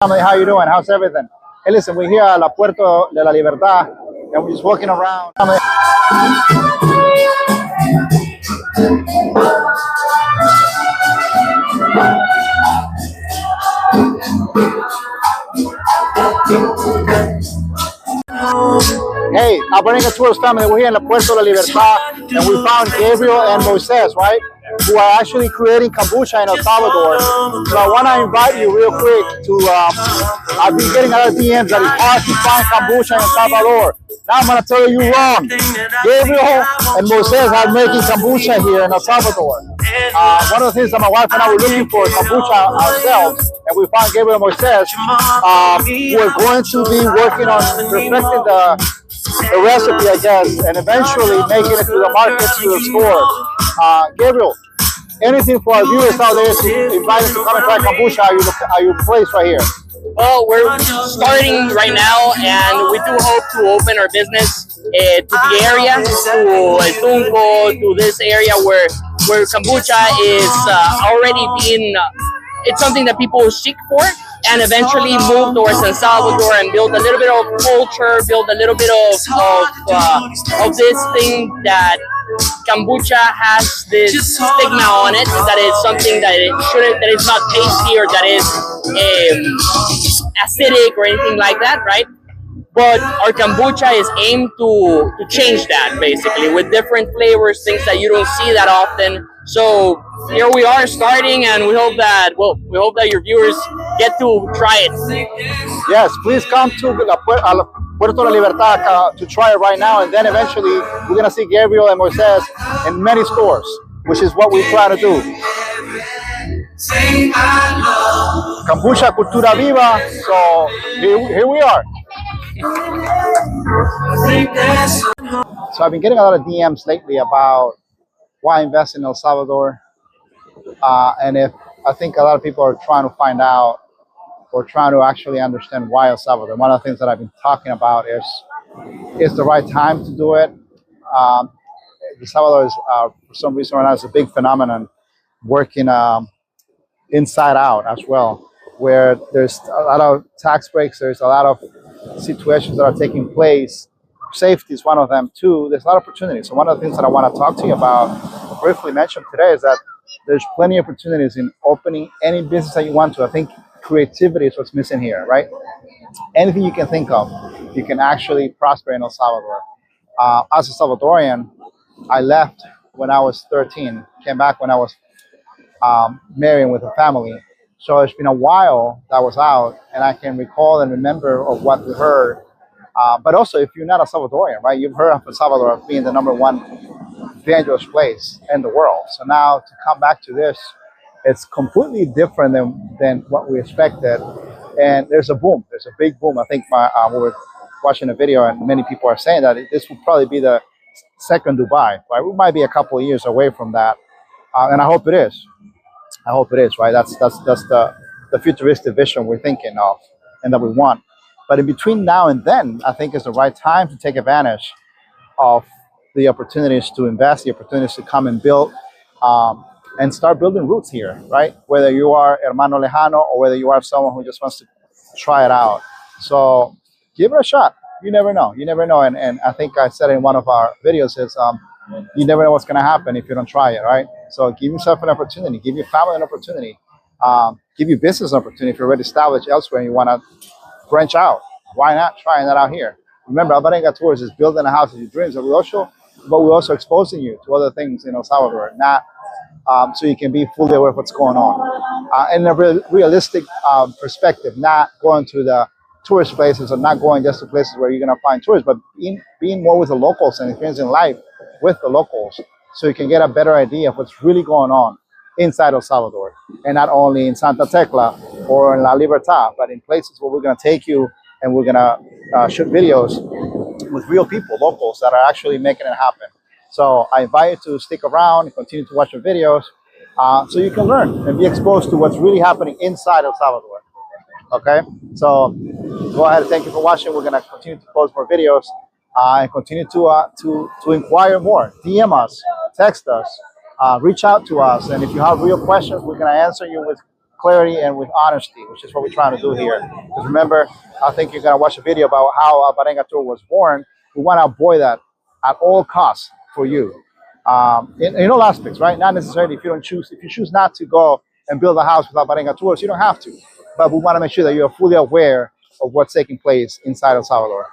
Family, how you doing? How's everything? Hey, listen, we're here at La Puerta de la Libertad, and we're just walking around. Hey, Alvarenga Tours family, we're here in La Puerta de la Libertad, and we found Gabriel and Moises, right? Who are actually creating kombucha in El Salvador. So I want to invite you real quick to, I've been getting other DMs that it's hard to find kombucha in El Salvador. Now I'm going to tell you wrong. Gabriel and Moises are making kombucha here in El Salvador. One of the things that my wife and I were looking for is kombucha ourselves, and we found Gabriel and Moises who are going to be working on perfecting the recipe, I guess, and eventually making it to the markets, to the stores. Gabriel, anything for our viewers out there to invite them to come and try kombucha at your place right here? Well, we're starting right now, and we do hope to open our business to the area, to El Tunco, to this area where kombucha is already being, it's something that people seek for, and eventually move towards El Salvador and build a little bit of culture, build a little bit of this thing that kombucha has this stigma on it, that is something that it shouldn't, that is not tasty or that is acidic or anything like that, right? But our kombucha is aimed to change that, basically, with different flavors, things that you don't see that often. So here we are starting, and we hope that your viewers get to try it. Yes, please come to Puerta de la Libertad to try it right now, and then eventually we're going to see Gabriel and Moises in many stores, which is what we try to do. Kombucha Cultura Viva, so here we are. So I've been getting a lot of DMs lately about why invest in El Salvador, and if I think a lot of people are trying to find out or trying to actually understand why El Salvador. One of the things that I've been talking about is the right time to do it. El Salvador is, for some reason right now, it's a big phenomenon working inside out as well, where there's a lot of tax breaks, there's a lot of situations that are taking place. Safety is one of them too. There's a lot of opportunities. So one of the things that I want to talk to you about, briefly mention today, is that there's plenty of opportunities in opening any business that you want to. I think creativity is what's missing here, right? Anything you can think of, you can actually prosper in El Salvador. As a Salvadorian, I left when I was 13, came back when I was marrying with a family. So it's been a while that I was out, and I can recall and remember of what we heard. But also, if you're not a Salvadorian, right, you've heard of El Salvador being the #1 dangerous place in the world. So now to come back to this, it's completely different than what we expected. And there's a boom. There's a big boom. I think we were watching a video, and many people are saying that this will probably be the second Dubai, right? We might be a couple of years away from that. And I hope it is. I hope it is, right? That's the futuristic vision we're thinking of and that we want. But in between now and then, I think it's the right time to take advantage of the opportunities to invest, the opportunities to come and build and start building roots here, right? Whether you are hermano lejano or whether you are someone who just wants to try it out. So give it a shot. You never know. You never know. And I think I said in one of our videos is you never know what's going to happen if you don't try it, right? So give yourself an opportunity. Give your family an opportunity. Give your business an opportunity. If you're already established elsewhere and you want to branch out, why not trying that out here? Remember, Alvarenga Tours is building a house of your dreams, but we're also exposing you to other things in El Salvador, not so you can be fully aware of what's going on. In a realistic perspective, not going to the tourist places or not going just to places where you're going to find tourists, but being more with the locals and experiencing life with the locals, so you can get a better idea of what's really going on inside El Salvador, and not only in Santa Tecla or in La Libertad, but in places where we're going to take you and we're going to shoot videos with real people, locals that are actually making it happen. So I invite you to stick around and continue to watch our videos so you can learn and be exposed to what's really happening inside El Salvador. Okay, so go ahead and thank you for watching. We're going to continue to post more videos and continue to inquire more. DM us, text us, reach out to us, and if you have real questions, we're going to answer you with clarity and with honesty, which is what we're trying to do here. Because remember, I think you're going to watch a video about how Alvarenga Tour was born. We want to avoid that at all costs for you. In all aspects, right? Not necessarily if you choose not to go and build a house with Alvarenga Tours, you don't have to. But we want to make sure that you're fully aware of what's taking place inside El Salvador.